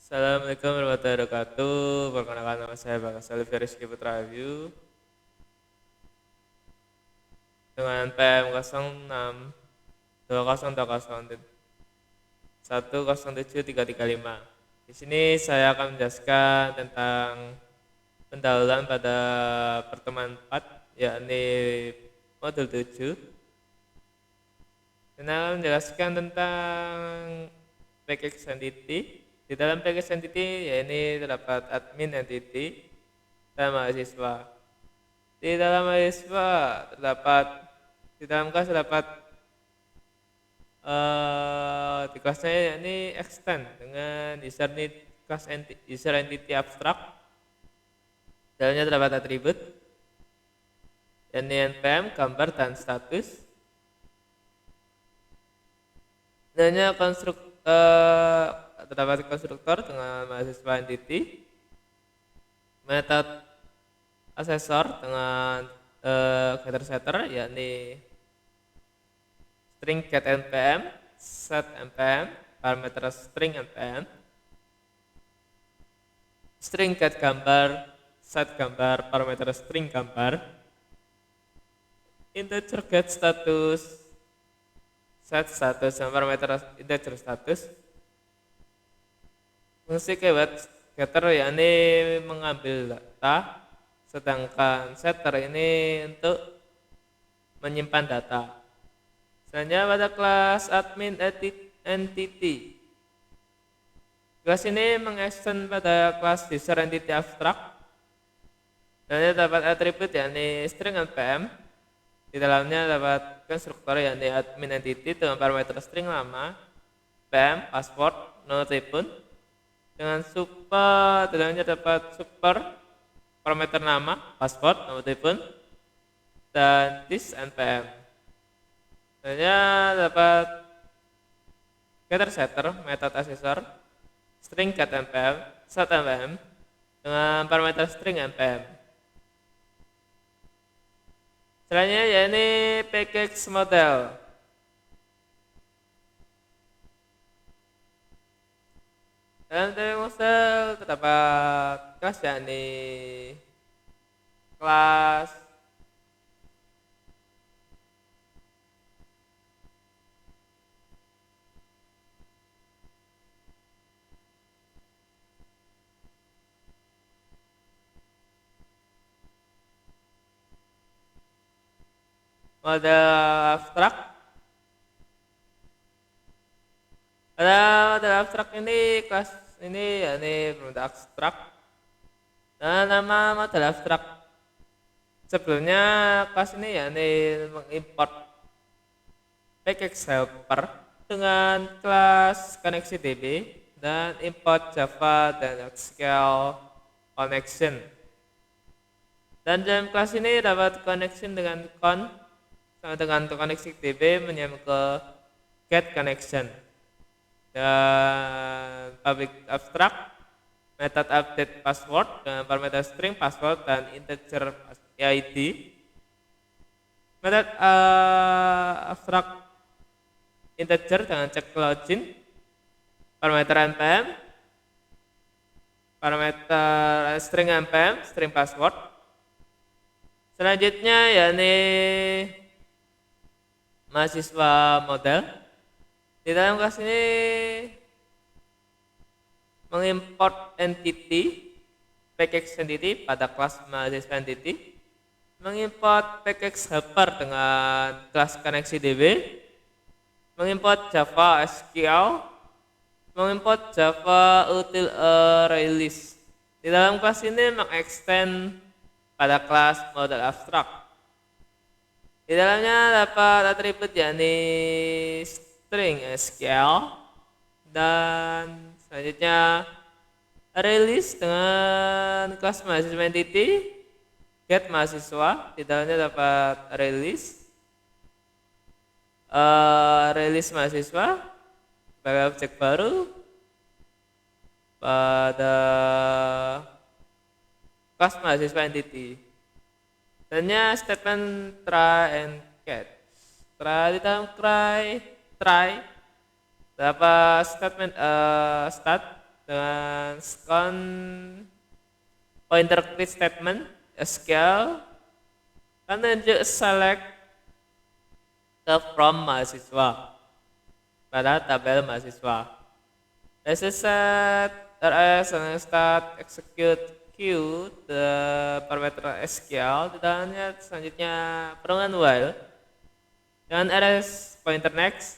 Assalamualaikum warahmatullahi wabarakatuh. Perkenalkan nama saya Bagas Alif Rizky Putra Ayu dengan PM 06 107 335. Di sini saya akan menjelaskan tentang pendahuluan pada pertemuan 4, yakni modul 7. Dan akan menjelaskan tentang package entity. Di dalam package entity, yakni terdapat admin entity dan mahasiswa. Di dalam mahasiswa terdapat di dalam kelas terdapat di kelasnya yakni extend dengan user entity abstract. Dalamnya terdapat atribut yakni npm, gambar dan status. Dalamnya terdapat konstruktor dengan mahasiswa entity, metode asesor dengan getter setter yakni string get npm, set npm, parameter string npm, string get gambar, set gambar, parameter string gambar, integer get status, set status dan parameter integer status. Fungsi keyword getter yakni mengambil data, sedangkan setter ini untuk menyimpan data. Selanjutnya pada kelas admin entity. Kelas ini mengextend pada kelas user entity abstract. Dan dapat atribut yakni string npm. Di dalamnya dapat konstruktor yakni admin entity dengan parameter string nama, npm, password, no typhoon. Dengan super, di dalamnya dapat super parameter nama, password, no typhoon, dan this npm. Selanjutnya dapat getter setter, metode asesor, string get npm, set npm dengan parameter string npm. Selanjutnya yakni package model. Dalam package model terdapat kelas yakni kelas model abstrak. Pada model abstrak ini kelas ini yakni model abstrak. Dan nama model abstrak sebelumnya kelas ini yakni mengimport package helper dengan kelas koneksi DB dan import Java dan SQL connection. Dan dalam kelas ini dapat connection dengan koneksi DB menyambung ke get connection. Dan public abstract, method update password dengan parameter string password dan integer id. Method abstract integer dengan check login, parameter npm, parameter string npm, string password. Selanjutnya yakni mahasiswa model. Di dalam kelas ini mengimport entity, package entity pada kelas mahasiswa entity, mengimport package helper dengan kelas koneksi DB, mengimport Java SQL, mengimport Java util release. Di dalam kelas ini mengextend pada kelas model abstrak. Di dalamnya dapat atribut yakni string SQL dan selanjutnya release dengan kelas mahasiswa entity, get mahasiswa. Di dalamnya dapat release mahasiswa sebagai objek baru pada kelas mahasiswa entity. Selanjutnya statement try and catch. Di dalam try dapat statement start dengan pointer create statement SQL kan tunjuk select ke from mahasiswa pada tabel mahasiswa. Set rs and start execute queue the parameter SQL. Di dalamnya selanjutnya perungan while dengan rs pointer next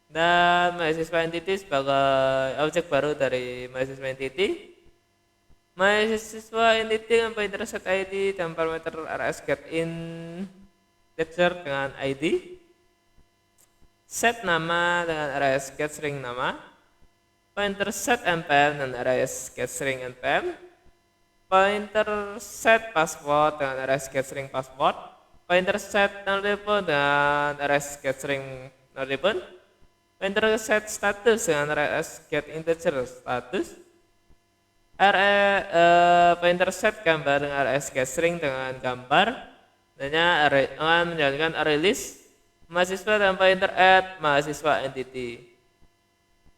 dan mahasiswa entity sebagai objek baru dari mahasiswa entity. Mahasiswa entity dengan pointer set ID dan parameter rs get integer dengan ID. Set nama dengan rs get string nama. Pointer set npm dengan rs get string npm. Pointer set password dengan rs get string password. Pointer set nullable dengan rs get string nullable. Pointer set status dengan rs get integer status. Pointer set gambar dengan rs get string dengan gambar. Nanti akan menjalankan array list mahasiswa dan pointer add mahasiswa entity.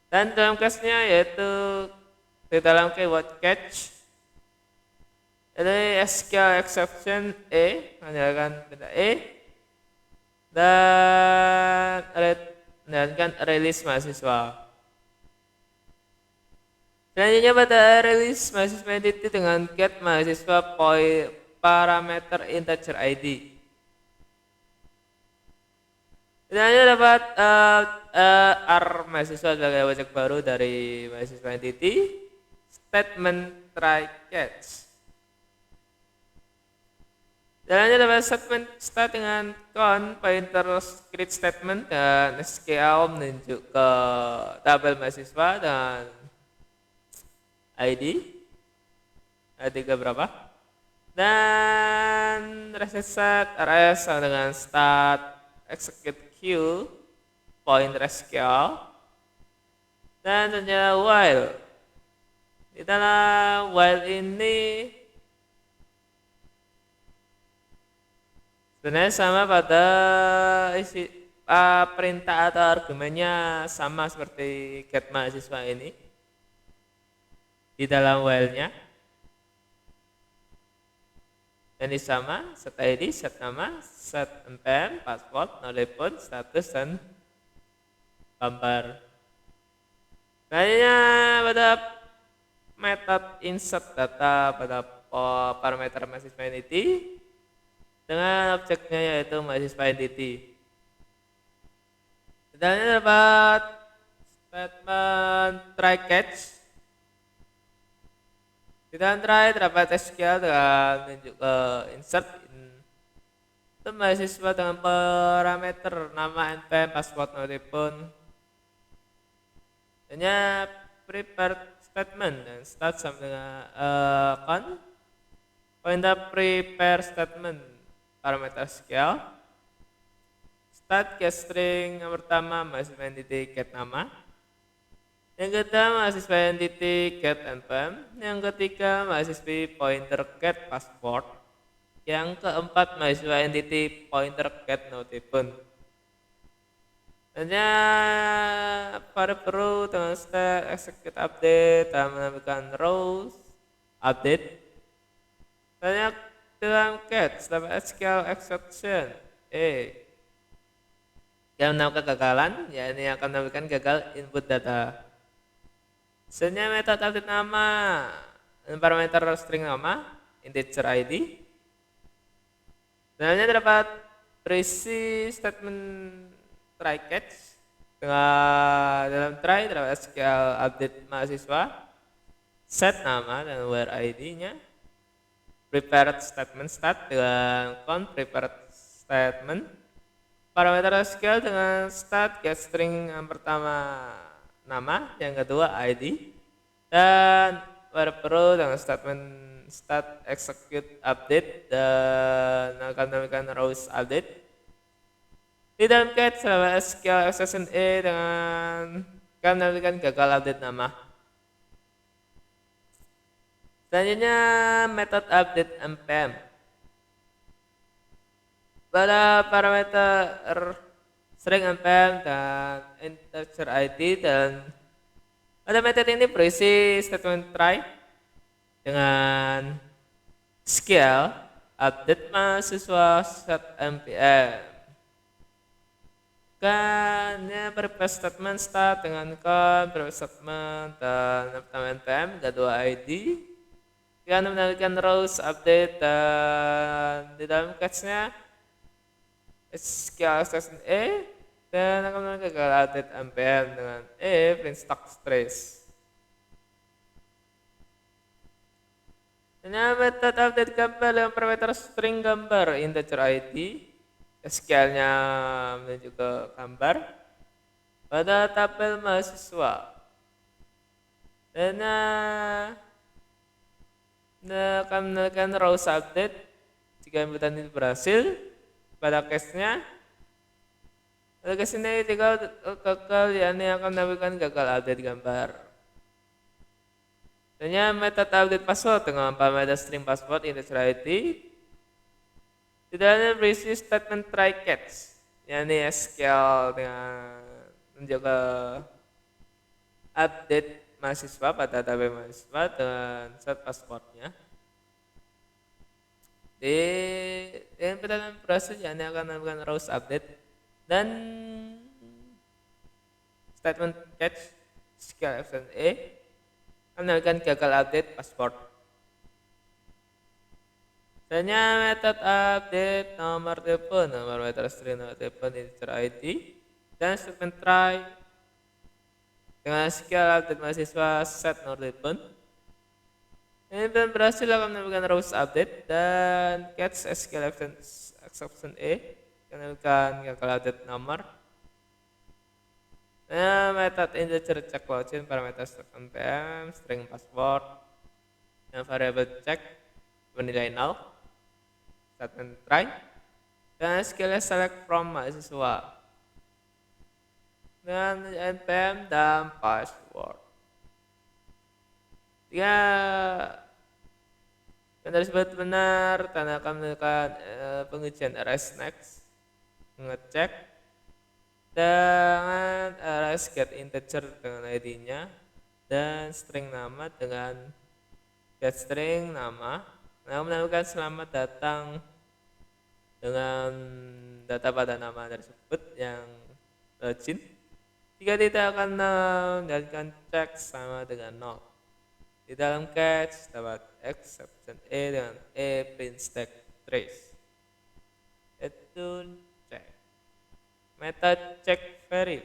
Dan dalam case-nya yaitu di dalam keyword catch ini SQL exception menjalankan benda dan menjalankan array list mahasiswa. Selanjutnya pada array list mahasiswa entity dengan get mahasiswa parameter integer ID. Selanjutnya dapat mahasiswa sebagai objek baru dari mahasiswa entity. Statement try catch. Selanjutnya dapat statement start dengan count pointer create statement dan SQL menunjuk ke tabel mahasiswa dan ID berapa? Dan reset rs sama dengan start execute queue pointer SQL dan selanjutnya while. Di dalam while ini sebenarnya sama pada isi perintah atau argumennya sama seperti get mahasiswa ini. Di dalam while-nya ini sama, set ID, set nama, set npm, password, nullable, status, dan gambar. Selanjutnya pada method insert data pada parameter mahasiswa entity dengan objeknya yaitu mahasiswa entity. Selanjutnya dapat statement try catch. Di dalam try terdapat SQL dengan menunjuk ke insert itu mahasiswa dengan parameter nama npm, password, nullable. Hanya prepare statement dan start sama dengan count pointer prepare statement parameter SQL. Start get string yang pertama mahasiswa entity get nama. Yang kedua mahasiswa entity get npm. Yang ketiga mahasiswa pointer get password. Yang keempat mahasiswa entity pointer get notable. Hanya pada perlu dengan start execute update dan menampilkan rows update. Banyak dalam catch dapat SQL exception yang menampilkan kegagalan, ya ini akan menampilkan gagal input data. Selanjutnya metode update nama dan parameter string nama integer ID. Selanjutnya terdapat berisi statement try catch dengan dalam try terdapat SQL update mahasiswa, set nama dan where ID-nya, prepared statement start dengan count prepared statement, parameter SQL dengan start get string yang pertama nama, yang kedua ID, dan where perlu dengan statement start execute update dan akan menampilkan rows update. Di dalam catch terdapat SQL exception dengan akan menampilkan gagal update nama. Selanjutnya metode update npm. Pada parameter string npm dan integer ID dan Pada metode ini berisi statement try dengan skill update mahasiswa set MPM. Kan ya prepare statement start dengan con, prepare statement dan NPM, dua ID. Kita menambahkan rows update dan di dalam catch-nya skill section E dan akan menggunakan update MPM dengan print stock trace. Ini method update gambar dengan parameter string gambar integer ID, SQL-nya menuju ke gambar pada tabel mahasiswa. Dan akan menekan rows update jika inputan itu berhasil pada case-nya. Pada case ini jika gagal, yakni akan menampilkan gagal update gambar. Dan method update password dengan parameter string password integer ID. Di dalamnya berisi statement try catch, yakni SQL dengan menjaga update mahasiswa pada tabel mahasiswa dengan set passwordnya. Dengan pertanyaan proses yakni akan melakukan rows update dan statement catch SQL option E akan gagal update password. Selanjutnya metode update nomor telepon, nomor meter string nomor telepon integer ID dan statement try dengan skill update mahasiswa set nomor telepon. Ini belum berhasil akan menemukan rows update dan catch SQL exception E menemukan gagal update nomor. Metode integer check login parameter NPM string password dan variable check bernilai 0 statement try dan skill select from mahasiswa dan NPM dan password. Jika yang tersebut benar, tandakan melakukan pengujian RS next, mengecek dengan RS get integer dengan ID-nya dan string nama dengan get string nama. Nah, menemukan selamat datang dengan data pada nama tersebut yang login. Jika tidak akan menjalankan check sama dengan 0. Di dalam catch dapat exception E dengan print stack trace. Itu check. Method check vary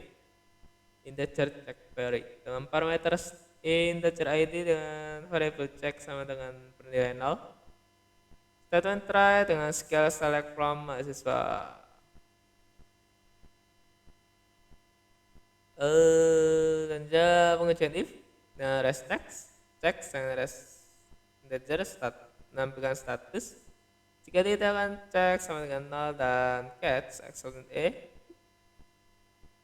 integer check vary dengan parameter integer ID dengan variable check sama dengan bernilai 0. Statement try dengan skill select from mahasiswa. Dan pengujian if dengan rest text check dengan rest integer menampilkan status. Jika tidak akan cek sama dengan 0 dan catch exception E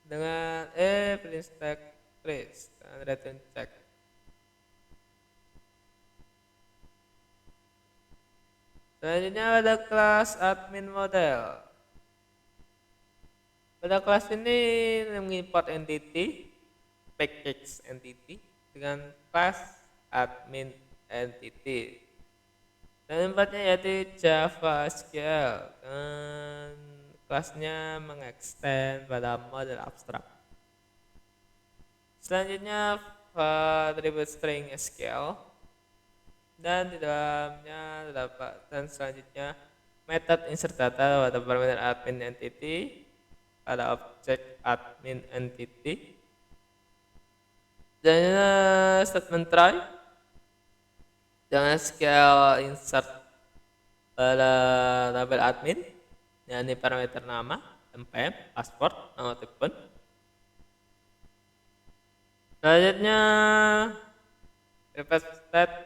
dengan print stack trace dan return check. Selanjutnya ada kelas admin model. Pada kelas ini mengimport entity package entity dengan kelas admin entity. Dan tempatnya yaitu Java SQL dan kelasnya mengextend pada model abstrak. Selanjutnya variable string SQL dan di dalamnya terdapat dan selanjutnya method insert data pada parameter admin entity pada objek admin entity dan statement try dengan SQL insert pada tabel admin yakni parameter nama, NPM, password, nama telepon. Selanjutnya prepare state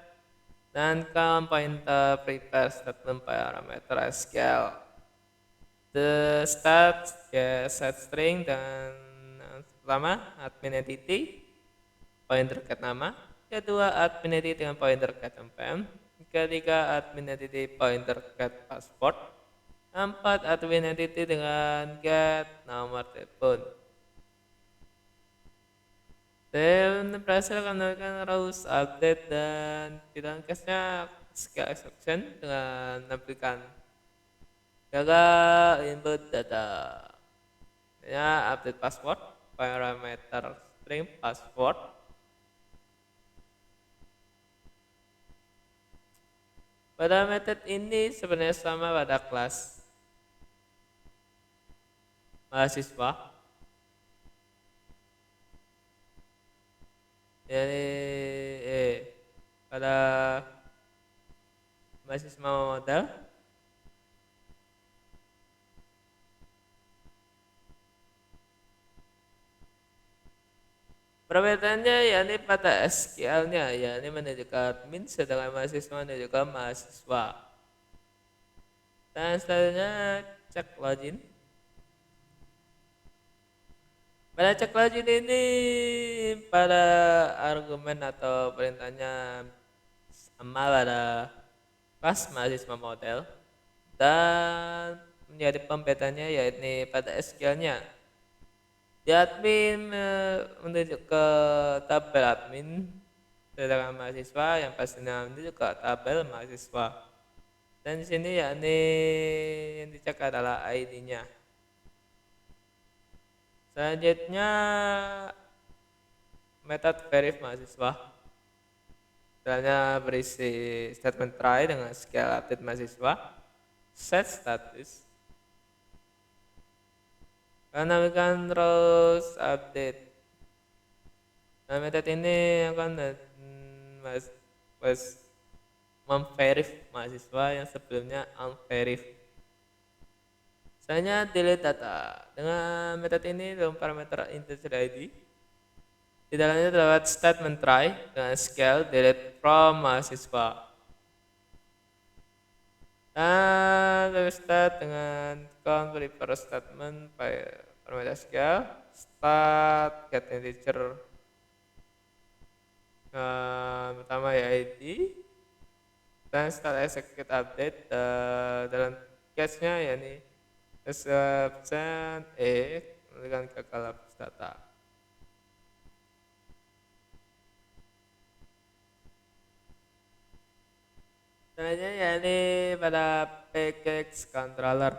dan count pointer prepare statement parameter SQL. The start set string dan pertama admin entity pointer get nama, kedua admin entity dengan pointer get NPM, ketiga admin entity pointer get password, 4 admin entity dengan get nomor telepon. Dan berhasil menemukan rules update dan di dalam case-nya skill exception dengan menampilkan gagal input data. Ya, update password, parameter string password. Pada method ini sebenarnya sama pada kelas mahasiswa. Jadi pada mahasiswa model perbedaannya yakni pada SQL-nya yakni menunjukkan admin sedangkan mahasiswa menunjukkan mahasiswa. Dan selanjutnya cek login. Pada cek login ini pada argumen atau perintahnya sama pada kelas mahasiswa model dan menjadi pembedaannya yakni pada SQL-nya. Di admin menunjuk ke tabel admin sedangkan mahasiswa yang pastinya menunjuk ke tabel mahasiswa. Dan di sini yakni yang dicek adalah ID-nya. Selanjutnya metode verif mahasiswa. Misalnya berisi statement try dengan scale update mahasiswa, set status, menambahkan rows update. Nah, metode ini akan memverif mahasiswa yang sebelumnya unverif. Selanjutnya delete data. Dengan metode ini dalam parameter integer ID di dalamnya terdapat statement try dengan scale delete from mahasiswa. Dan start dengan count prefer statement parameter scale start get integer pertama ya ID dan start execute update dalam case nya yakni exception dengan gagal hapus data. Selanjutnya yakni pada package controller.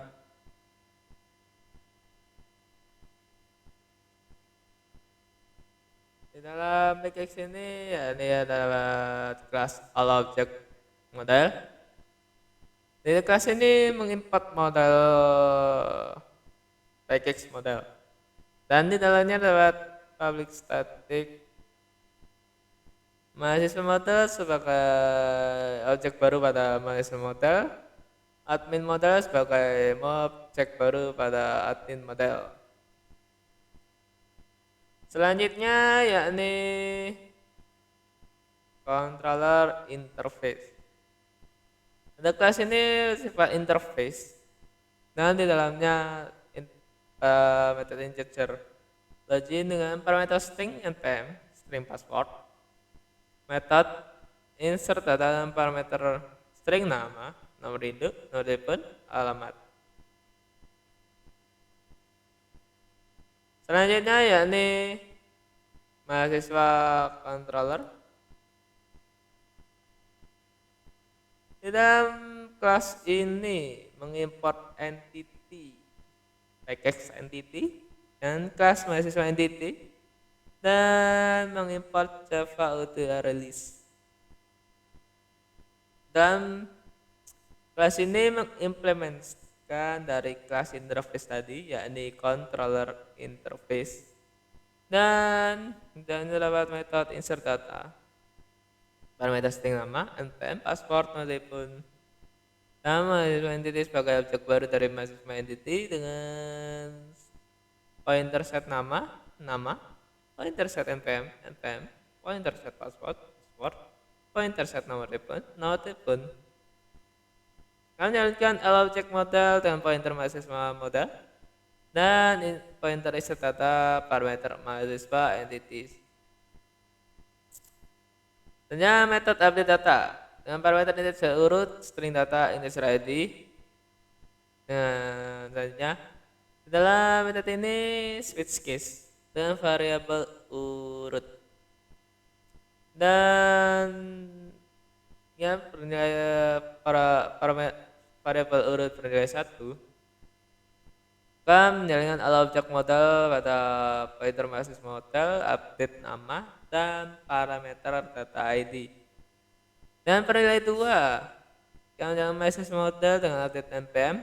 Di dalam package ini yakni adalah kelas all object model. Di kelas ini mengimport model package model. Dan di dalamnya terdapat public static mahasiswa model sebagai objek baru pada mahasiswa model, admin model sebagai objek baru pada admin model. Selanjutnya yakni controller interface. Pada kelas ini sifat interface dan di dalamnya metode integer login dengan parameter string npm string password, metode insert data dalam parameter string nama, nomor induk, nomor telepon, alamat. Selanjutnya yakni mahasiswa controller. Di dalam kelas ini mengimport entity, package entity, dan kelas mahasiswa entity, dan mengimport Java Auto Release. Dan kelas ini mengimplementasikan dari kelas interface tadi, yakni controller interface, dan terdapat metode insert data, parameter string nama, npm, password, telepon. Nama mahasiswa entity sebagai objek baru dari mahasiswa entity dengan pointer set nama, pointer set npm, pointer set password, pointer set nomor telepon, Kami jalankan object model dengan pointer mahasiswa model dan pointer insert data parameter mahasiswa entities. Selanjutnya metode update data dengan parameter integer urut string data integer ID. Selanjutnya dalam metode ini switch case dengan variabel urut. dan ya bernilai para variabel urut bernilai satu kan menjalankan ala objek model pada pointer basis model, update nama, dan parameter data ID. Dan bernilai 2 yang menjalankan basis model dengan update npm.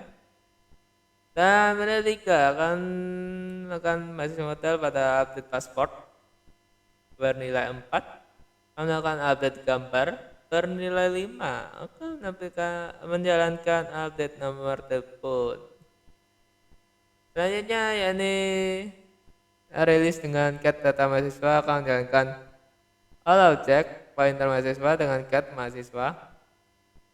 Dan bernilai 3 akan basis model pada update password. Bernilai 4 melakukan update gambar. Bernilai 5 akan menjalankan update nomor telepon. Selanjutnya yakni rilis dengan get data mahasiswa akan menjalankan all object pointer mahasiswa dengan get mahasiswa.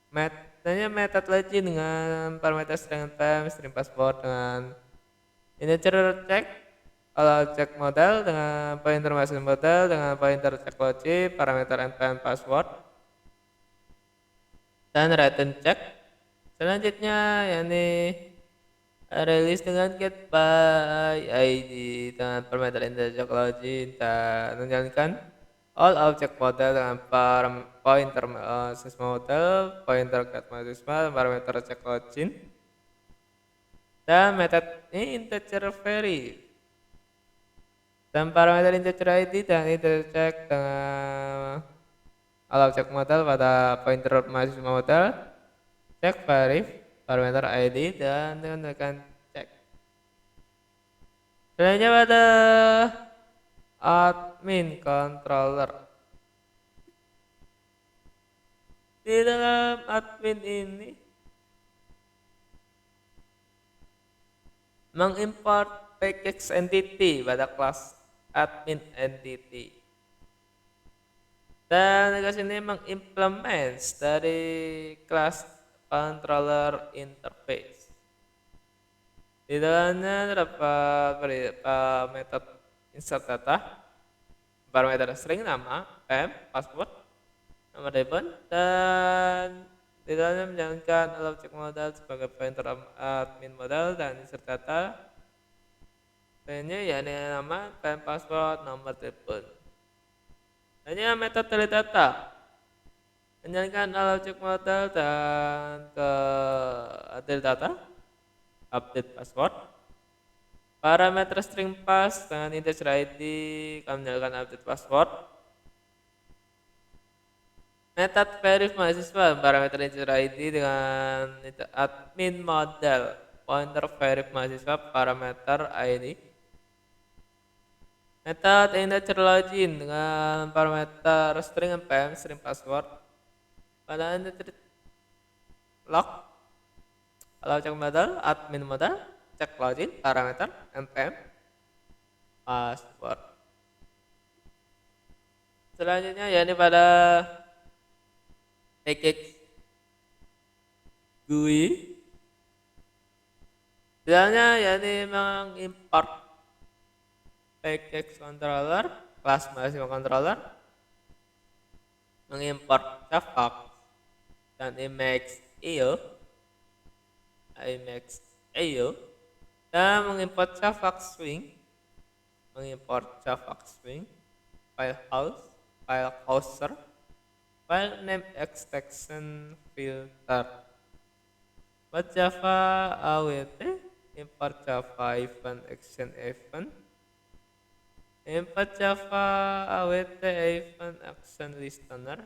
Metodenya method login dengan parameter string npm, string password dengan integer check, all object model dengan pointer mahasiswa model dengan pointer check logi, parameter npm password, dan return check. Selanjutnya yakni rilis dengan get by ID dengan parameter integer logi dan menjalankan all object model dengan pointer mahasiswa model, pointer get mahasiswa, parameter check login, dan metode ini integer vary dan parameter integer ID dan integer check dengan all object model pada pointer mahasiswa model, check vary, parameter ID, dan dengan check. Selanjutnya pada admin controller. Di dalam admin ini mengimport package entity pada kelas admin entity. Dan kelas ini mengimplement dari kelas controller interface. Di dalamnya terdapat metode insert data, parameter string nama, password, nomor telepon, dan di dalamnya menjalankan objek model sebagai pointer admin model dan insert data. Lainnya yakni nama, password, nomor telepon. Hanya metode delete data menjalankan objek model dan ke delete data, update password, parameter string pass dengan integer ID akan menjalankan update password, metode verif mahasiswa parameter integer ID dengan admin model, pointer verif mahasiswa parameter ID, metode integer login dengan parameter string npm, string password, pada integer log, kalau cek model, admin model, cek login, parameter, npm, password. Selanjutnya yakni pada package GUI. Misalnya yakni mengimport package controller, kelas mahasiswa controller, mengimport Javax dan Emacs.io, dan mengimport Javax Swing, file houser, file name extension filter. Buat Java awt, import Java event action event, import Java awt event action listener,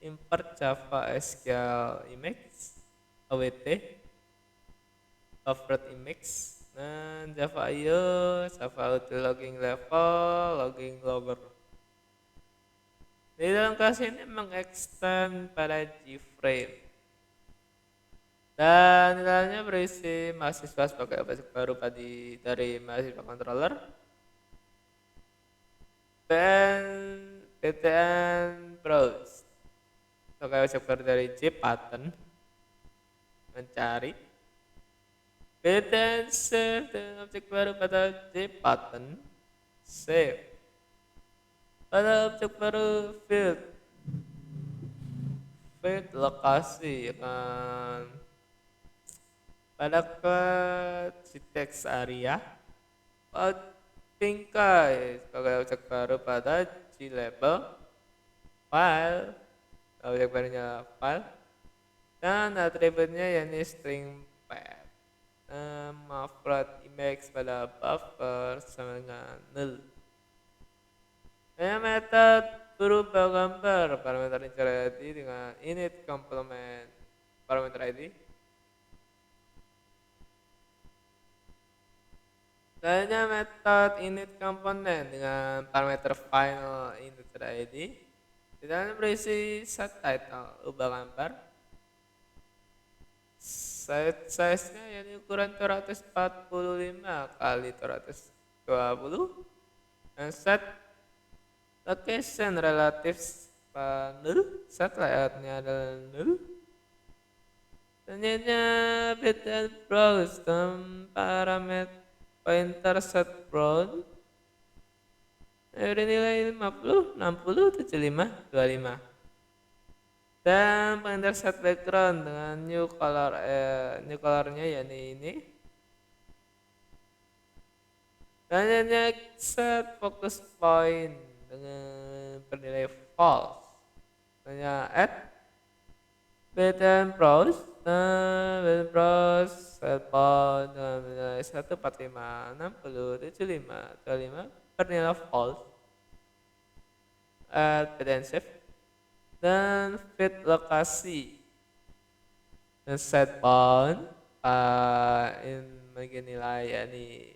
import Java SQL image awt favorite image, dan Java IO, Java auto logging level, logging logger. Di dalam kelas ini mengextend pada gframe dan di dalamnya berisi mahasiswa sebagai objek baru dari mahasiswa controller, btn browse sebagai objek baru dari jpattern, mencari, btn save dengan objek baru pada jpattern, save pada objek baru field lokasi kan pada class text area, bingkai sebagai objek baru pada glabel, file, objek barunya file, dan atributnya yakni string path. Float image pada buffer sama dengan null. Metode berubah gambar parameter incer ID dengan init complement parameter ID. Selanjutnya metode init komponen dengan parameter final integer ID. Di dalam berisi set title ubah gambar. Set size-nya yakni ukuran 245 kali 220. Dan set location relatif null. Set layout-nya adalah null. Selanjutnya bit dan browse dengan parameter pointer set brown dari nilai 50, 60, 75, 25. Dan pointer set background dengan new colornya yakni ini. Selanjutnya set focus point dengan bernilai false. Selanjutnya add bit and browse. Bit browse set point dengan bernilai 145, 60, 75, 25 bernilai false. Add bit and shift. Dan fit lokasi dan set bound in bagian nilai yakni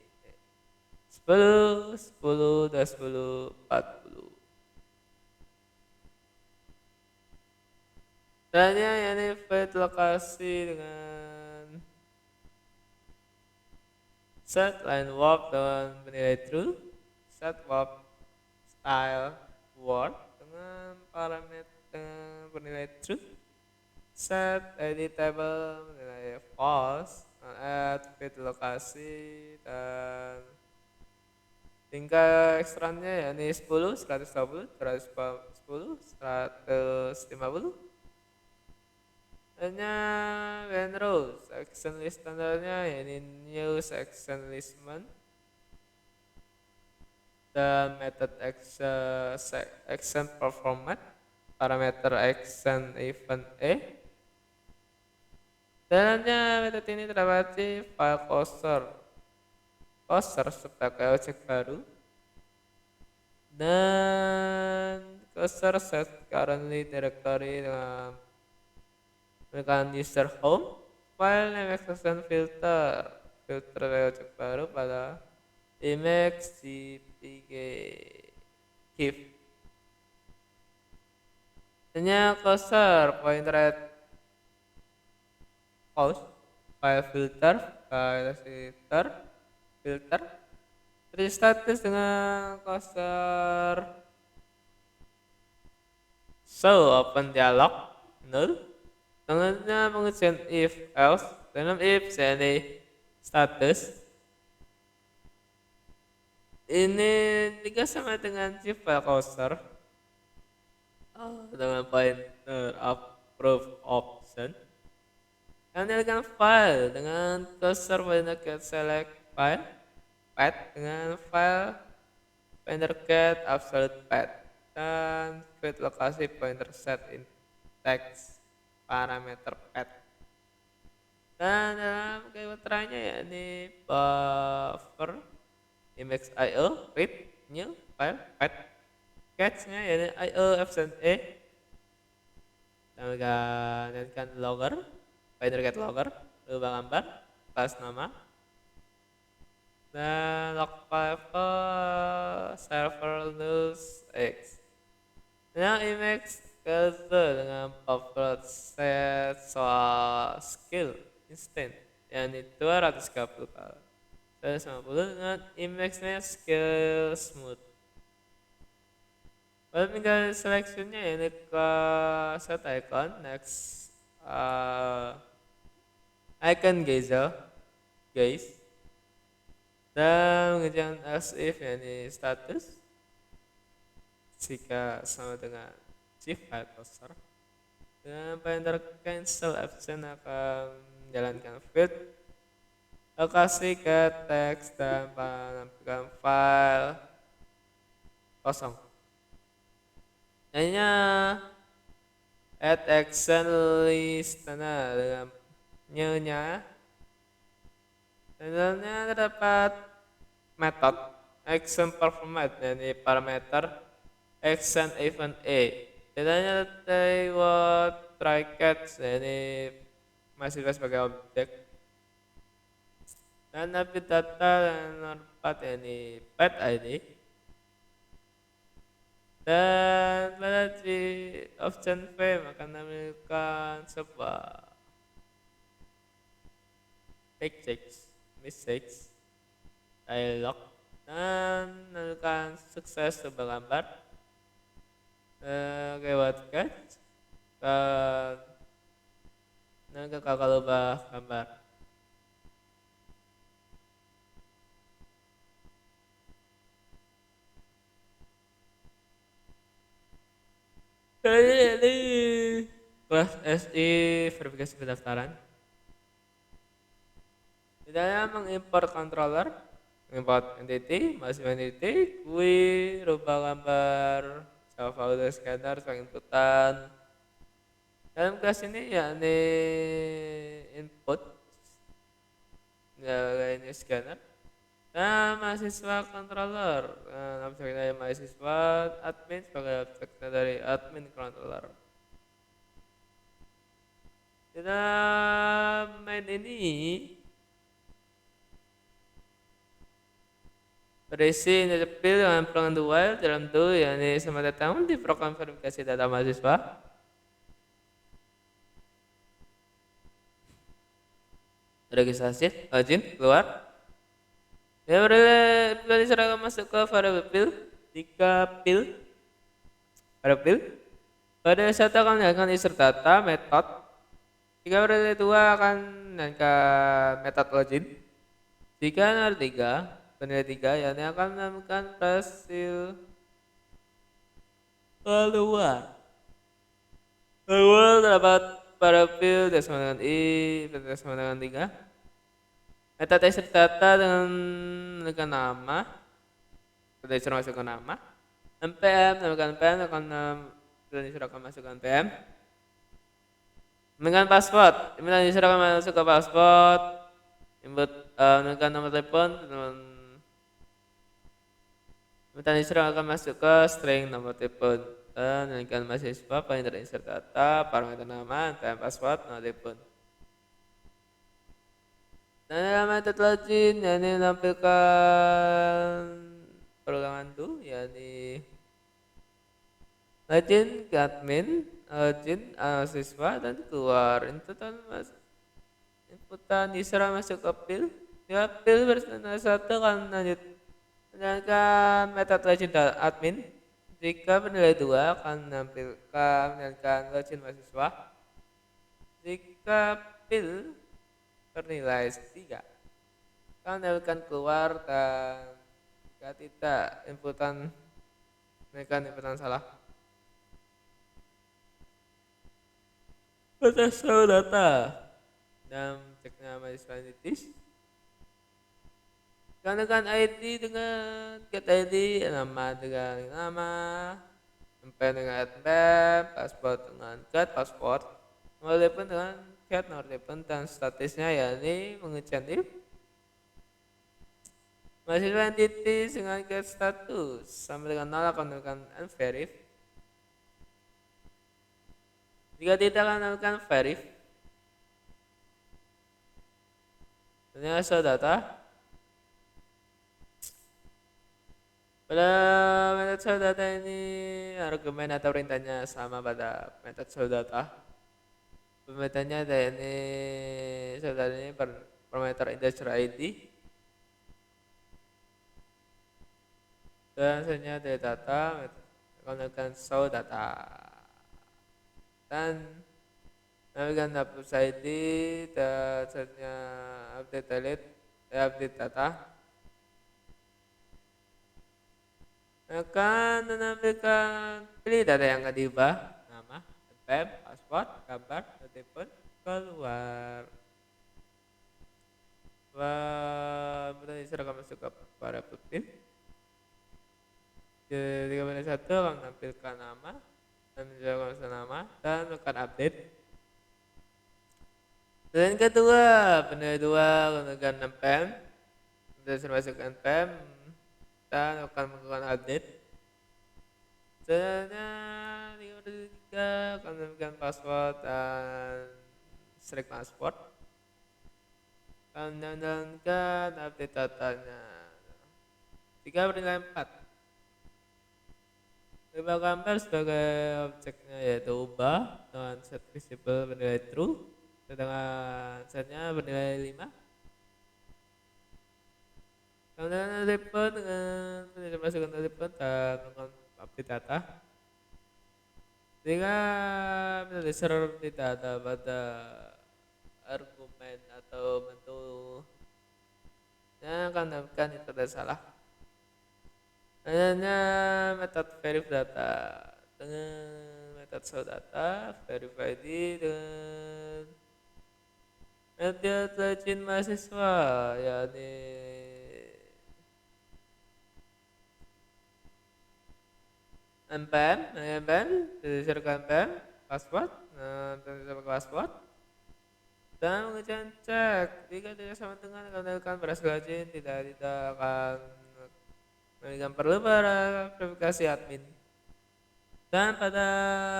10, 10, 10, 40. Selanjutnya yakni fit lokasi dengan set line warp dengan bernilai true, set warp style warp dengan parameter bernilai true, set editable bernilai false, add fit lokasi, dan tingkat eksternnya yakni 10, 120, 110, 150. Hanya when rows action list standarnya yakni new action listment. Dan method action performat parameter action event dalamnya metode ini terdapat di file coaster sebagai objek baru, dan coaster set currently directory dengan user home file name extension filter objek baru pada image jpg gif. Hanya coaster pointer at pause file filter status dengan coaster show open dialog null. Selanjutnya pengujian if else dalam if yakni status ini juga sama dengan si file coaster dengan pointer approve option. Tampilkan file dengan cursor pointer get select file path dengan file pointer get absolute path, dan fit lokasi pointer set in text parameter path. Dan dalam keywordnya yakni buffer image io read new file path, catch-nya yakni io absent dan logger pointer get logger ubah gambar kelas nama, dan log file server news x. Yang image cancel dengan buffer set soal skill instant yakni 230 kali 150 dengan image-nya skill smooth. Pada tinggal seleksinya ini ke set icon next icon guys, dan mengerjakan else if yakni status jika sama dengan si file coaster, dan pointer cancel absent akan menjalankan fit lokasi ke teks dan menampilkan file kosong. hanya add action list dengan nyonya. Sebenarnya terdapat metode action performance yani parameter action event A. Bedanya they what try catch yani masih sebagai objek dan update data dan part yani pet ID dan pada di option frame akan menampilkan sebuah mistakes dialog dan menampilkan sukses sebuah gambar lewat catch dan kalau ubah gambar. Ini kelas SI verifikasi pendaftaran. Misalnya mengimport controller, import entity, masuk entity, GUI, rubah gambar, Java auto scanner sebagai inputan. Dalam kelas ini ya ini input, ya ini scanner. Nah, mahasiswa controller, objeknya mahasiswa admin sebagai objeknya dari admin controller. Di dalam main ini berisi nyepil dengan pelanggan while dalam do yakni selamat datang di program verifikasi data mahasiswa. Registrasi, login, keluar. Ya berarti seragam masuk ke variable field, jika field variable pada satu akan insert data method, jika berarti dua akan ke method login, jika nomor 3 bernilai 3 yakni akan menemukan hasil keluar terdapat variable sama dengan i sama dengan 3. Metode insert data dengan nama, sudah masukkan nama, npm menambahkan npm akan masukkan npm, dengan password, akan masuk ke password, input menambahkan nomor telepon, akan masuk ke string nomor telepon, dan menambahkan mahasiswa, pointer insert data, parameter nama, npm password, nomor telepon. Dan dalam metode login yakni menampilkan perulangan do yakni login ke admin, login siswa dan keluar inputan user masuk ke field. Ya field bersama satu akan lanjut menjalankan metode login admin. Jika bernilai 2 akan menjalankan login mahasiswa. Jika field bernilai 3 akan menjalankan keluar, dan jika tidak inputan salah. Batas data dan ceknya mahasiswa identitas. Gunakan ID dengan get ID, nama dengan nama, npm dengan npm, password dengan get password, nomor telepon dengan get nomor telepon, dan statusnya yakni pengujian if. Mahasiswa identitas dengan get status sampai dengan 0 akan melakukan unverif. Jika tidak akan melakukan verif. Ini hasil data. Pada metode show data ini argumen atau perintahnya sama pada metode show data. Perintahnya ada ini show data ini parameter integer ID dan selanjutnya dari data menggunakan show data dan namakan update ID dan selanjutnya update delete update data akan menampilkan pilih data yang akan diubah, nama, npm, password, gambar, telepon, keluar. Kemudian diserahkan masuk ke para pemimpin. Jadi pada satu akan menampilkan nama, dan menjawab nama dan tekan update. Dan kedua, benar dua gunakan npm, sudah masukkan npm dan akan melakukan update. Selanjutnya 3 akan memberikan password dan string password dan menjalankan update datanya. 3 bernilai 4. Ubah gambar sebagai objeknya yaitu ubah dengan set visible bernilai true, sedangkan setnya bernilai 5. Kemudian report dengan masukkan report dan melakukan update data. Jika server tidak ada pada argumen atau menu yang akan mendapatkan itu ada salah. Hanya metode verif data dengan metode show data, verify ID dengan metode login mahasiswa, yakni npm, diserahkan npm, password, password, dan mengucapkan cek jika tidak sama dengan akan berhasil login, tidak akan memberikan perlu verifikasi admin. Dan pada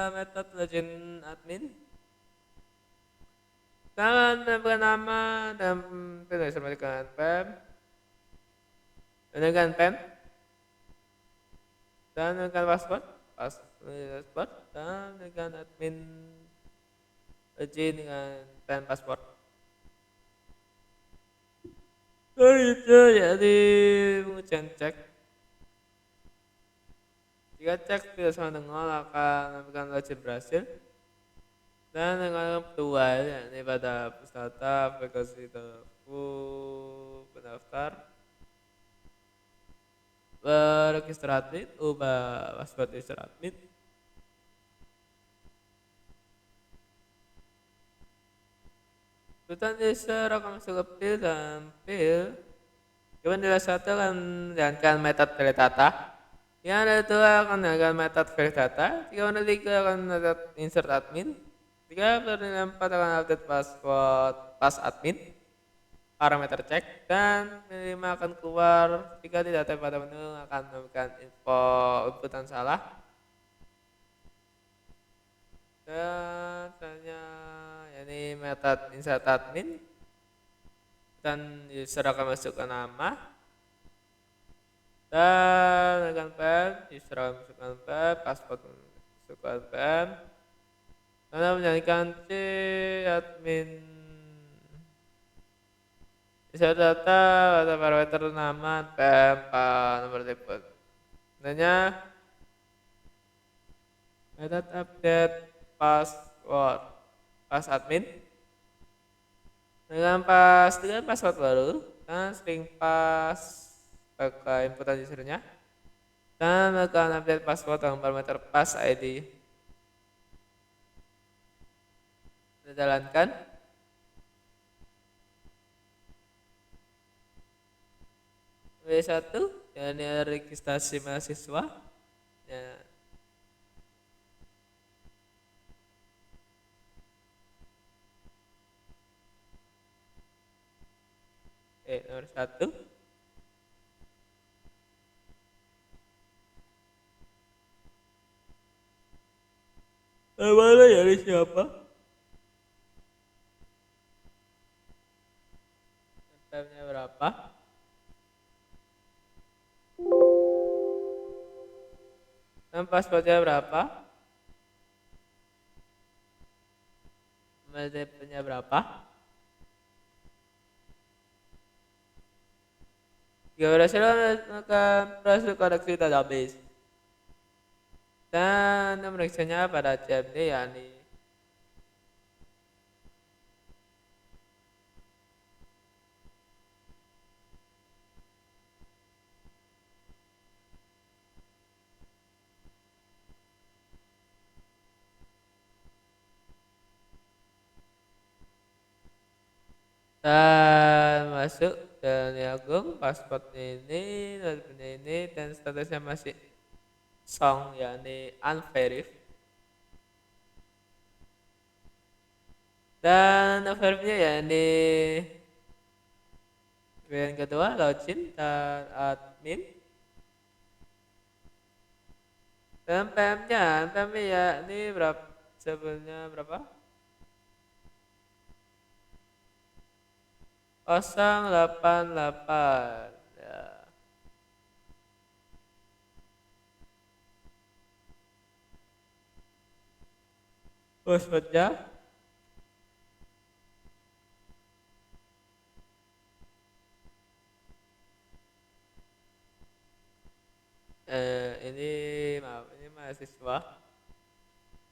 metode login admin kalian menambahkan nama dan tidak bisa memberikan npm, dengan npm dan dengan password dan dengan admin login dengan npm password. Itu jadi mengucapkan cek. Jika cek tidak sama dengan akan memberikan login berhasil. Dan dengan kedua yakni pada pusdata aplikasi pendaftar register admin, ubah password register admin. Kemudian user akan masuk ke pil dan pil. Kemudian nilai 1 akan menjalankan metode verif data. Yang ada 2 akan menjalankan metode verif data. 3 akan metode insert admin. 3 4 akan update password pas admin. Parameter cek dan 5 akan keluar jika tidak ada pada menu akan memberikan info inputan salah. Dan misalnya ini metode insert admin dan user akan masukkan nama dan dengan npm user akan masukkan npm, password masukkan npm dan menjadikan c admin bisa data pada parameter nama npm nomor telepon. Sebenarnya metode update password pas admin dengan password baru dan string pass pakai inputan usernya dan melakukan update password dengan parameter pass ID. Kita jalankan. W1 yakni registrasi mahasiswa ya. Nomor 1 mana dari siapa? Npm-nya berapa? Dan passwordnya berapa? MLTP-nya berapa? Jika berhasil melakukan proses koneksi database dan memeriksanya pada CMD yakni dan masuk dan Agung passwordnya ini dan statusnya masih song yakni unverif. Dan verbnya ya ini yang kedua login dan admin. Dan PM-nya ya ini berapa sebelumnya berapa? 088 ya. Passwordnya ini maaf ini mahasiswa.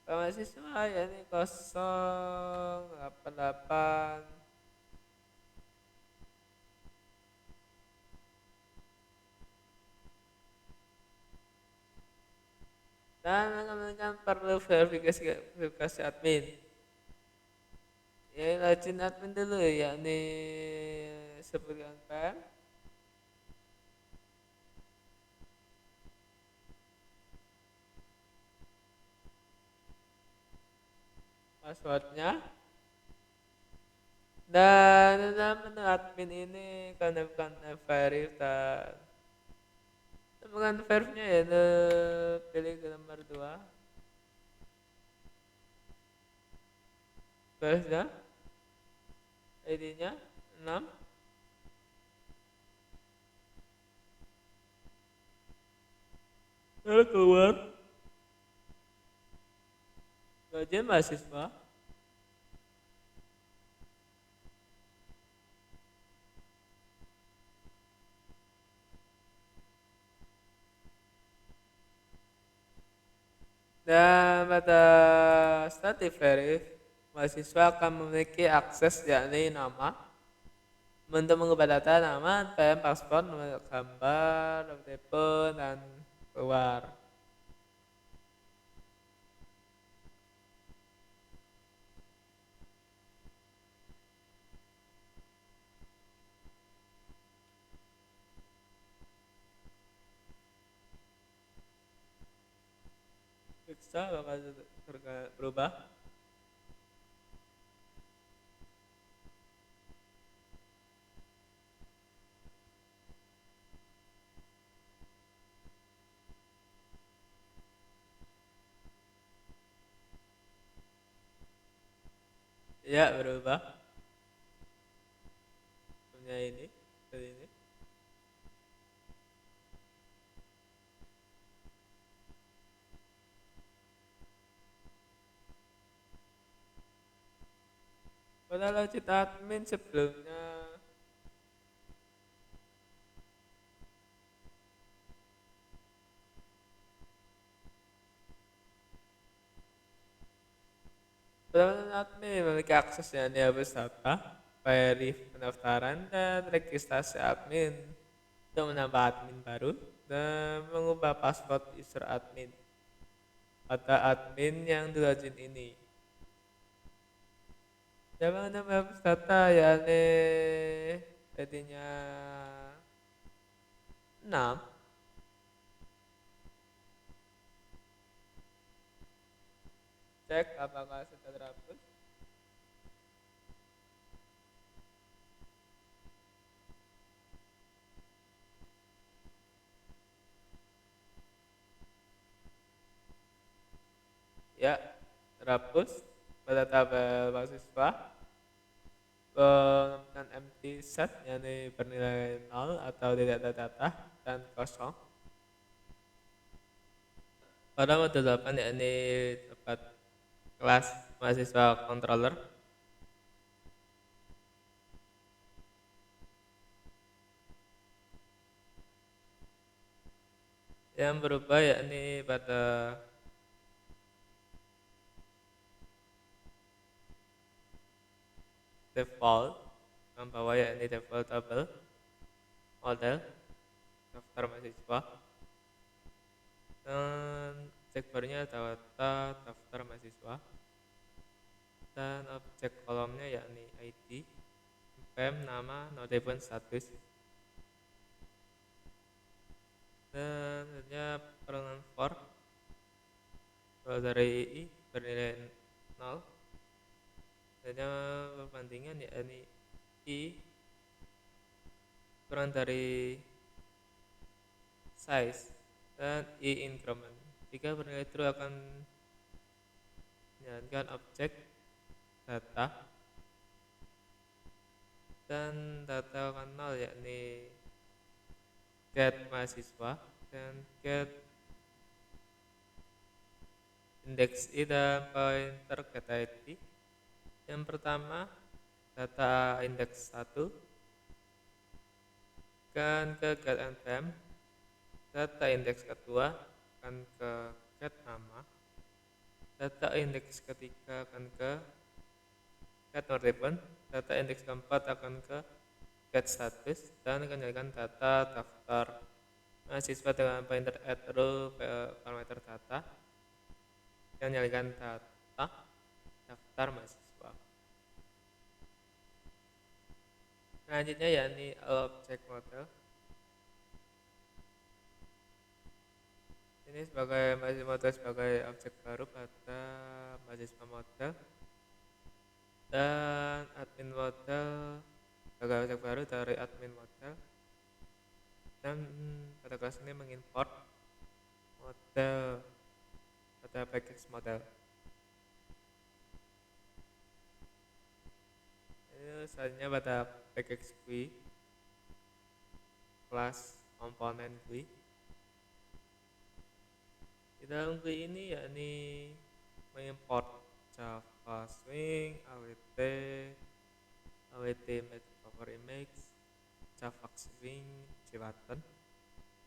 Mahasiswa ya ini 088. Dan teman-teman perlu verifikasi admin. Ya login admin dulu ya ini sebutkan PM. Passwordnya. Dan dalam menu admin ini konfirmkan verif dan temukan verifnya ya pilih ke nomor 2 verifnya ID-nya 6 lalu keluar gajian mahasiswa. Dan pada static verif, mahasiswa akan memiliki akses yakni nama, untuk mengubah data nama, PM, paspor, nomor gambar, nomor telepon, dan keluar. Bisa bakal berubah. Ya berubah. Punya ini, seperti ini. Pada login admin sebelumnya teman-teman admin memiliki akses yang dihapus data, verif pendaftaran, dan registrasi admin untuk menambah admin baru dan mengubah password user admin pada admin yang dilogin ini. Jangan menambah data yakni ID-nya 6. Cek apakah sudah terhapus. Ya, terhapus pada tabel mahasiswa. Menemukan empty set yakni bernilai 0 atau tidak ada data dan kosong. Pada mode 8 yakni tempat kelas mahasiswa controller. Yang berubah yakni pada default yang bawah yakni default table model daftar mahasiswa dan objek barunya data daftar mahasiswa dan objek kolomnya yakni ID, PM, nama, notabene status dan hanya perkenalan for kalau dari II bernilai 0 hanya perbandingan ya ini I kurang dari size dan I increment. Jika bernilai true akan menjalankan objek data dan data akan nol yakni get mahasiswa dan get index I dan pointer get ID. Yang pertama data index 1 kan ke get npm, data index kedua akan ke get nama, data index ketiga akan ke get ribbon, data index keempat akan ke get status dan kendalikan data daftar mahasiswa dengan pointer add row parameter data dan nyalakan data daftar mahasiswa. Selanjutnya yakni object model. Ini sebagai mahasiswa model sebagai objek baru pada mahasiswa model dan admin model sebagai objek baru dari admin model. Dan pada kelas ini mengimport model pada package model. Ini selanjutnya pada package GUI kelas komponen GUI. Di dalam GUI ini yakni mengimport Java Swing, AWT, AWT Image Cover Image, Java Swing, JButton,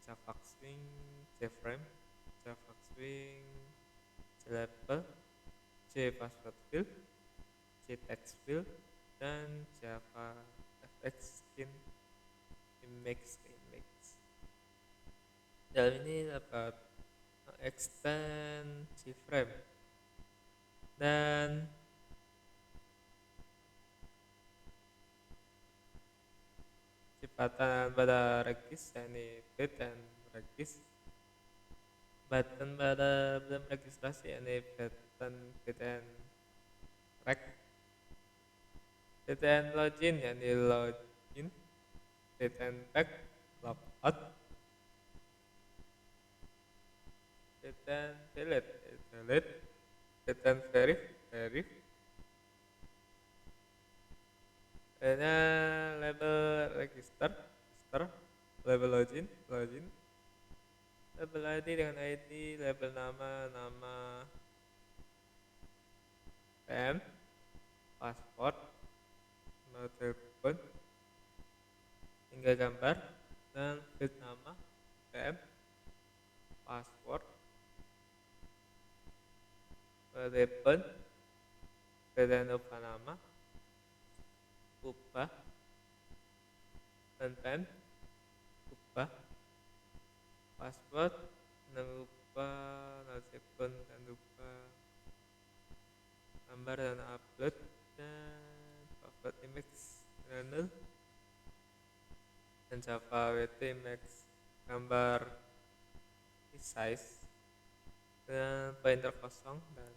Java Swing, JFrame, Java Swing, JLabel, JPassword Field, JText Field, dan Java FX Skin Image. Dalam ini dapat extend JFrame dan cepatan pada regis yakni bit dan regis, button pada belum registrasi yakni button bit and reg, bit and login yakni login, bit and back logout, bit and delete delete, bit and verif verif. Ada label register, label login, label ID dengan ID, label nama PM, password, nomor telepon, hingga gambar, dan field nama, PM, password, telepon, dan lupa nama, ubah, dan PM, ubah, password, dan lupa, telepon, dan lupa, gambar dan upload, dan upload image dan nul, dan Java WT image gambar size dengan pointer kosong dan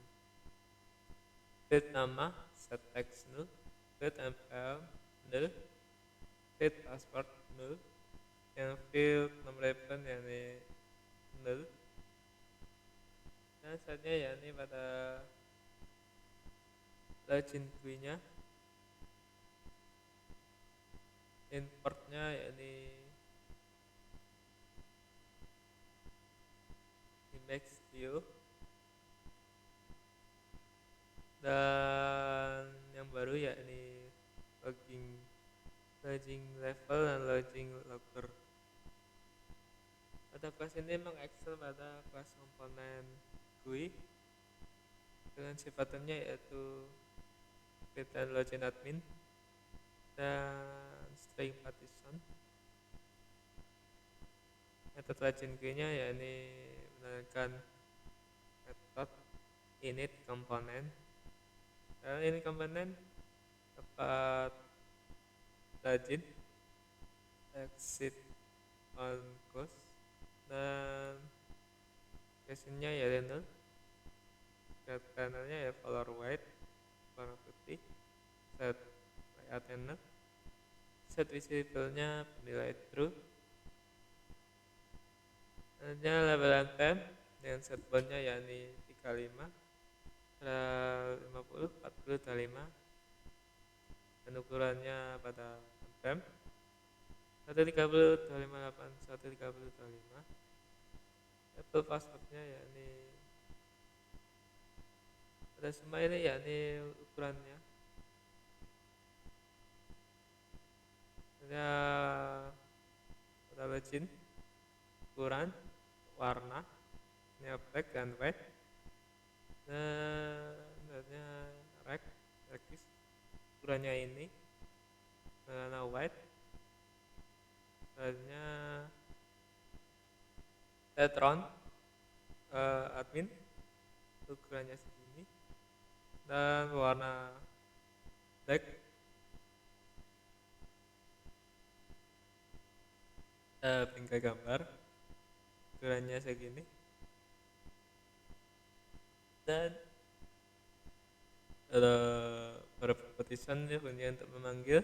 field nama set text nul, field npm nul, field password nul, yang field nomor telepon yakni nul, dan selanjutnya yakni pada login GUI nya importnya yakni image view dan yang baru yakni logging level dan logging logger. Pada kelas ini mengexcel pada kelas komponen GUI dengan sifatnya yaitu bit dan login admin dan string partition. Metode login GUI nya yakni menggunakan metode init komponen. Dan ini komponen dapat login, exit on course, dan casingnya ya nol, panelnya ya color white warna putih, set Athena, set visible-nya bernilai true. Hanya label npm dengan set bound-nya yakni 35, 50, 40, 25, dan ukurannya pada npm 130, 258, 130, 25. Apple password-nya yakni pada semua ini yakni ukurannya. Ada pada legend, ukuran, warna, ini black dan white. Dan regis, ukurannya ini, warna white. Selanjutnya Tetron admin, ukurannya segini, dan warna black. Bingkai gambar, ukurannya segini, dan beberapa petition bunyi untuk memanggil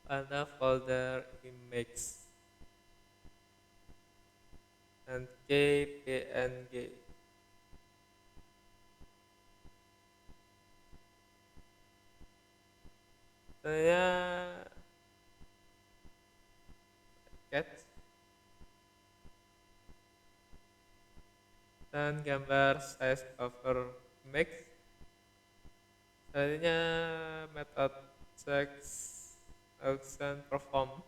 pada folder image dan kpng. Saya cat dan gambar size over max. Selanjutnya method check action perform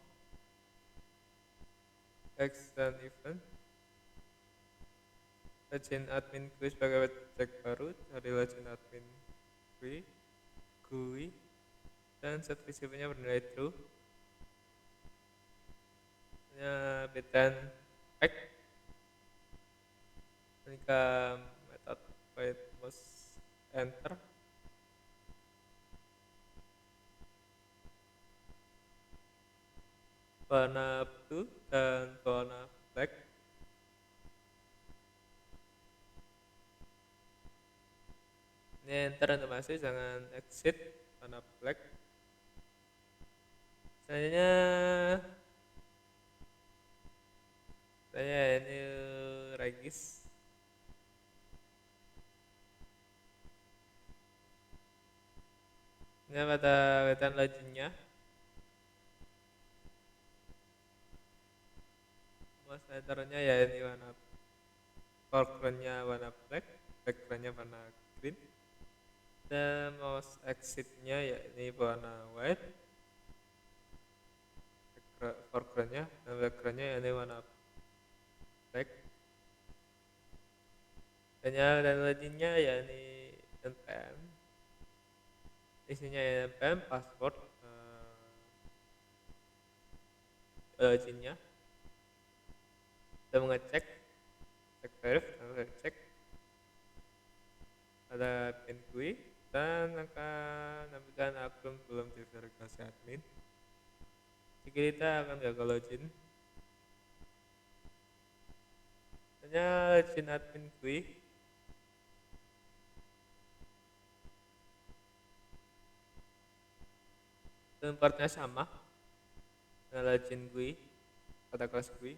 action event. Legend admin GUI sebagai objek baru dari legend admin GUI dan set visible-nya bernilai true. Btn pack ketika method wait mouse enter warna blue dan warna black. Ini enter untuk masuk, jangan exit warna black. Selanjutnya saya ini regis. Ini pada wetan legendnya. Mouse enternya ya ini warna foreground-nya warna black, background-nya warna green. Dan mouse exit-nya ya ini warna white, foreground-nya, dan background-nya ya ini warna black. Dan legendnya ya ini npm, isinya ya npm password legendnya. Kita mengecek cek verif dan cek ada pin GUI dan akan nampilkan akun belum diverifikasi admin. Jika kita akan gagal login, hanya login admin GUI dan partnya sama dengan login GUI pada kelas GUI.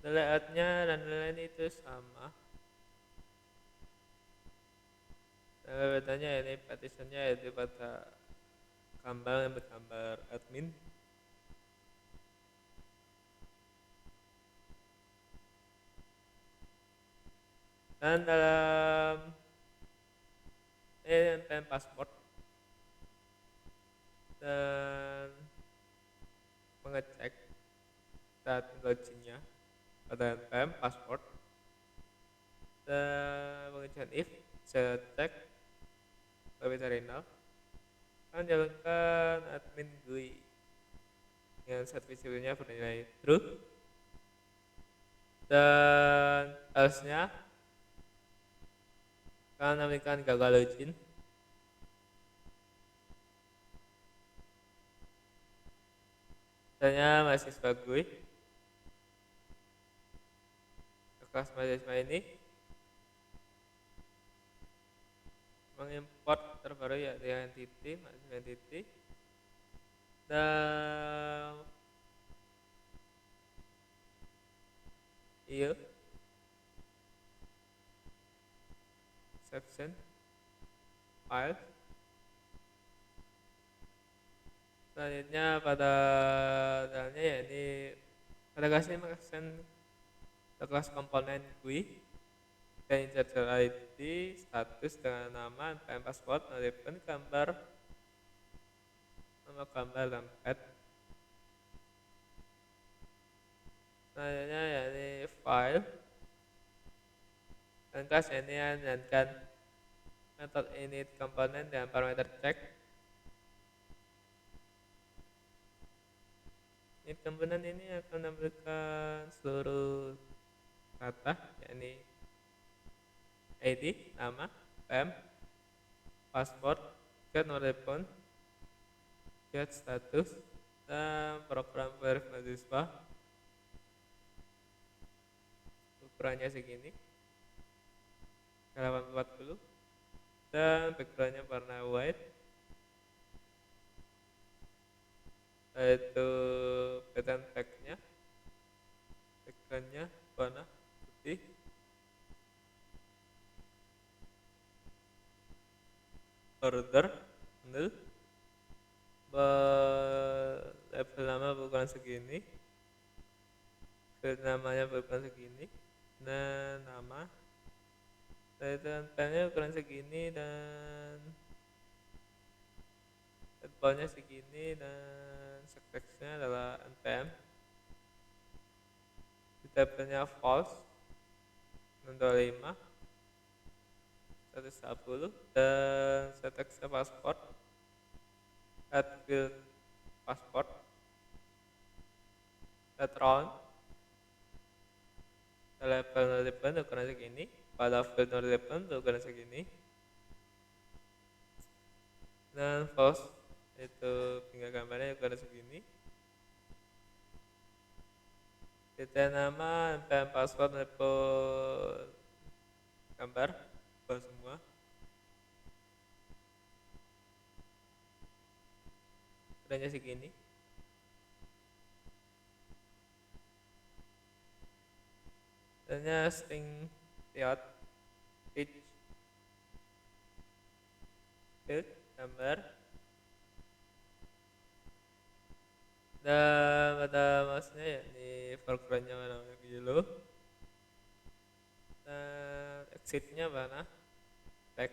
Layoutnya dan lain-lain itu sama. Dan bedanya ini partitionnya yaitu pada gambar yang bergambar admin. Dan dalam npm password dan mengecek saat loginnya pada npm password dan mengejar if check lebih dari 0 akan jalankan admin GUI dengan set visible-nya bernilai true dan else-nya akan menampilkan gagal login. Misalnya mahasiswa GUI kelas mahasiswa ini mengimport terbaru ya di entity, mahasiswa entity, dan iya section file. Selanjutnya pada dalnya ya ini pada kelas ini mengaction kelas komponen GUI dan integer ID status dengan nama npm password nolipun gambar nama gambar dan pet. Selanjutnya ya ini file dan kelas ini menjalankan metode init komponen dan parameter check. Init komponen ini akan menampilkan seluruh data yakni ID, nama, name, password, get telepon, get status, dan program verifikasi mahasiswa. Ukurannya segini 840 dan backgroundnya warna white, yaitu pattern backgroundnya warna putih. Order nil, label nama bukan segini, field namanya bukan segini, dan nama dan pennya ukuran segini, dan headballnya segini, dan teksnya adalah npm. Di tabelnya false 625 110 dan teksnya password add field password add round level 08 ukuran segini, pada field 08 ukuran segini, dan false itu tinggal gambarnya ukuran segini. Detail nama npm password level gambar bawah semua. Ukurannya segini. Adanya string field page field gambar, dan pada mouse-nya ya ini foreground-nya warna yellow dan exit-nya warna black.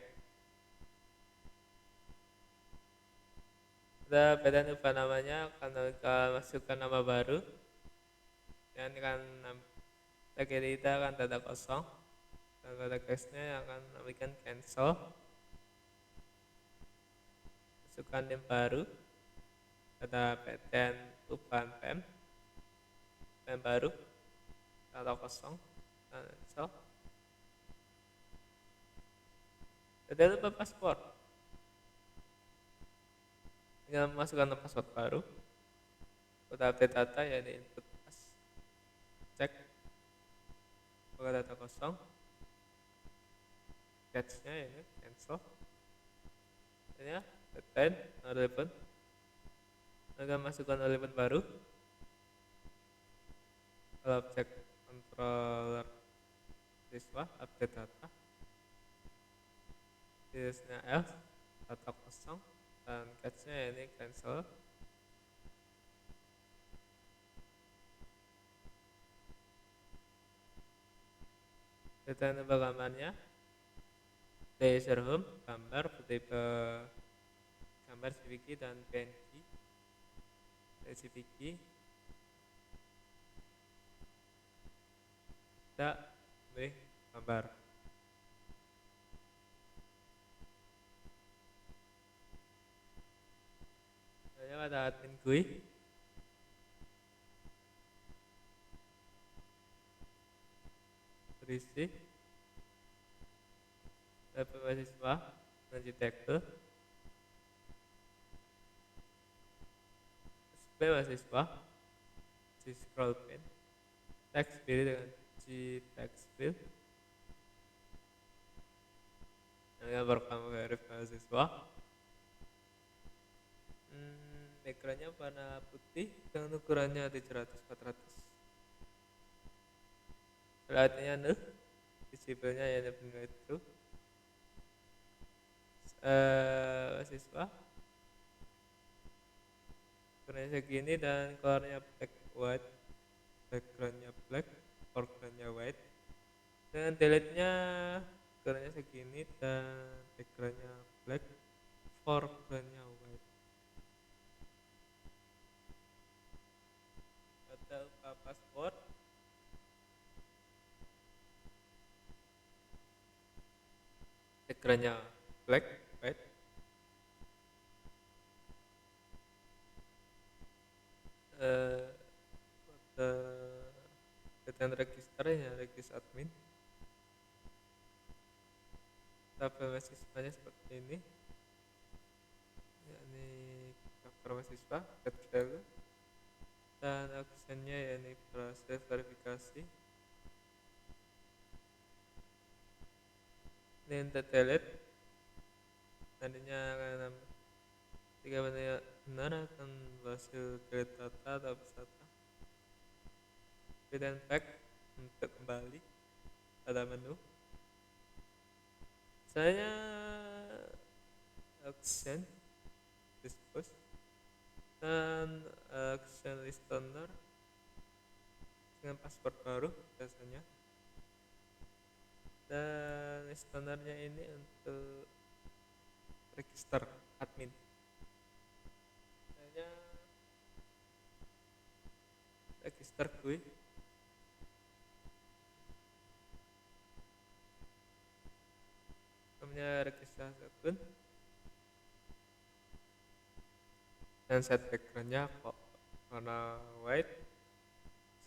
Ada beda ubah namanya karena kita masukkan nama baru yang akan kita akan data kosong dan pada case-nya akan memberikan cancel. Masukkan name baru, ada pattern ubah npm baru atau kosong dan cancel. Tidak lupa password, tinggal memasukkan password baru. Kita update data ya di input cek apakah data kosong, catch-nya ini cancel ya, pattern relevant, akan masukkan relevant baru. Kalau cek controller siswa update data, jenisnya else data kosong dan catch-nya ini cancel. Data ini gambarnya laser home gambar tipe gambar CPG dan PNG. CPG kita beri gambar. Saya pada admin GUI berisi level mahasiswa arsitektur, SP mahasiswa, si scroll pin, teks pilih dengan C, uji text field. Yang pertama verif mahasiswa. Backgroundnya warna putih dengan ukurannya 700-400. Selanjutnya visible-nya ya benar itu. Mahasiswa ukurannya segini dan colornya black white, backgroundnya black, foregroundnya white. Dengan delete-nya ukurannya segini dan backgroundnya black, foregroundnya white. Data password backgroundnya black, white. Data registernya regis admin. Tabel mahasiswanya seperti ini, yakni cover mahasiswa, get value, dan actionnya yakni proses verifikasi. Ini untuk delete, nantinya akan jika benar akan berhasil delete data atau peserta. Fit and back untuk kembali pada menu. Saya action dispose dan action listener dengan password baru biasanya, dan listenernya ini untuk register admin. Saya register GUI. Namanya registrasi akun dan set backgroundnya kok warna white,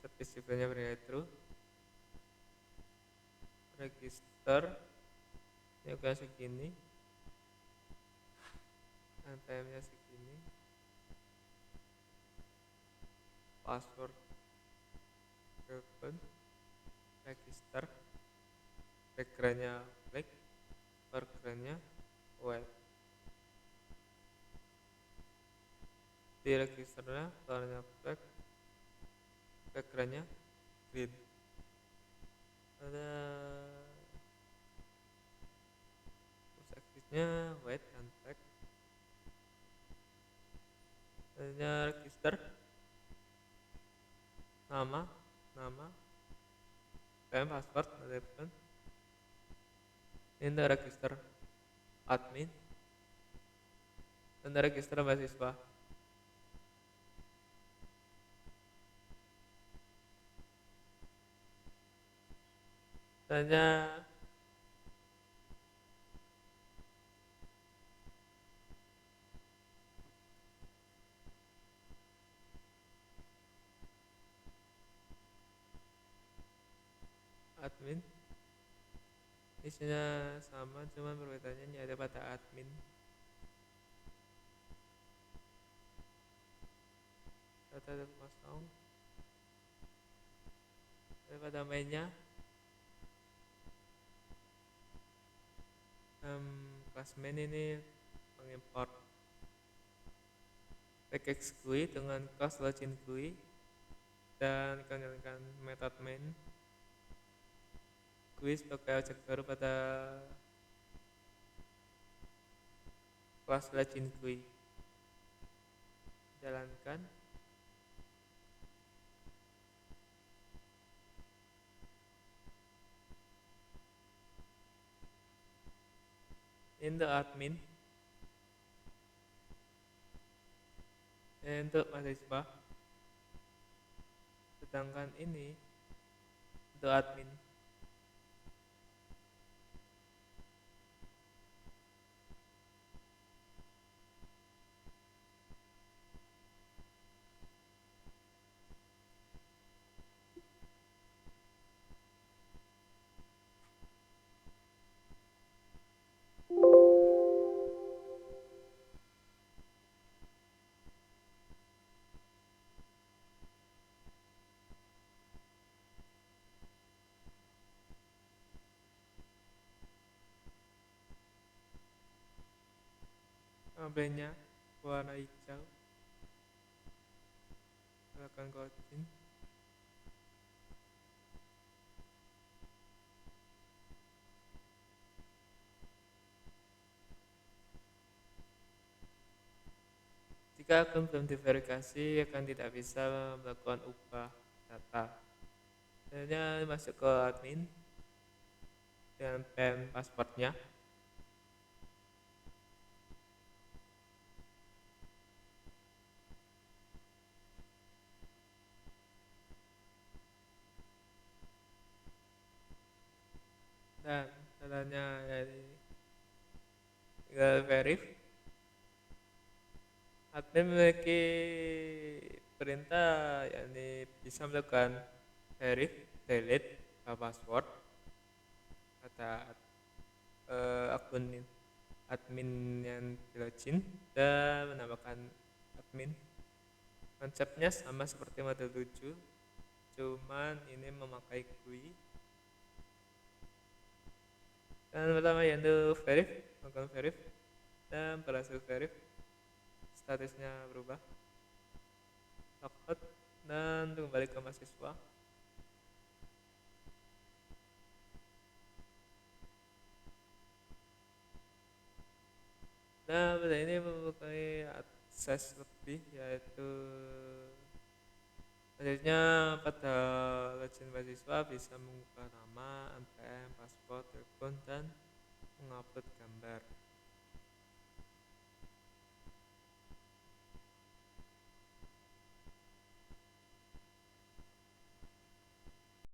set visible-nya berarti true. Register ini ukuran segini dan time-nya segini. Password open, register, backgroundnya black, foregroundnya white. Di registernya warnanya black, backgroundnya green. Ada aktifnya white dan black. Hanya register nama dan password telepon. Ini register admin dan register mahasiswa. Tanya admin, isinya sama, cuman perbedaannya ada pada admin. Data kosong daripada mainnya. Kelas main ini mengimport regex GUI dengan class login GUI dan menggunakan metode main GUI sebagai objek baru pada kelas login GUI. Jalankan. Untuk admin, untuk mahasiswa, sedangkan ini untuk admin. HP-nya warna hijau, silakan login. Jika akun belum diverifikasi akan tidak bisa melakukan ubah data. Selanjutnya masuk ke admin dengan PIN passwordnya. Dan caranya tinggal verif. Admin memiliki perintah yakni bisa melakukan verif, delete password pada akun admin yang dilogin dan menambahkan admin. Konsepnya sama seperti model 7, cuman ini memakai GUI. Dan pertama yaitu verif, melakukan verif dan berhasil verif, statusnya berubah, logout dan kembali ke mahasiswa. Nah, pada ini mempunyai akses lebih, yaitu selanjutnya pada login mahasiswa bisa mengubah nama, NPM, paspor, telepon, dan mengupload gambar.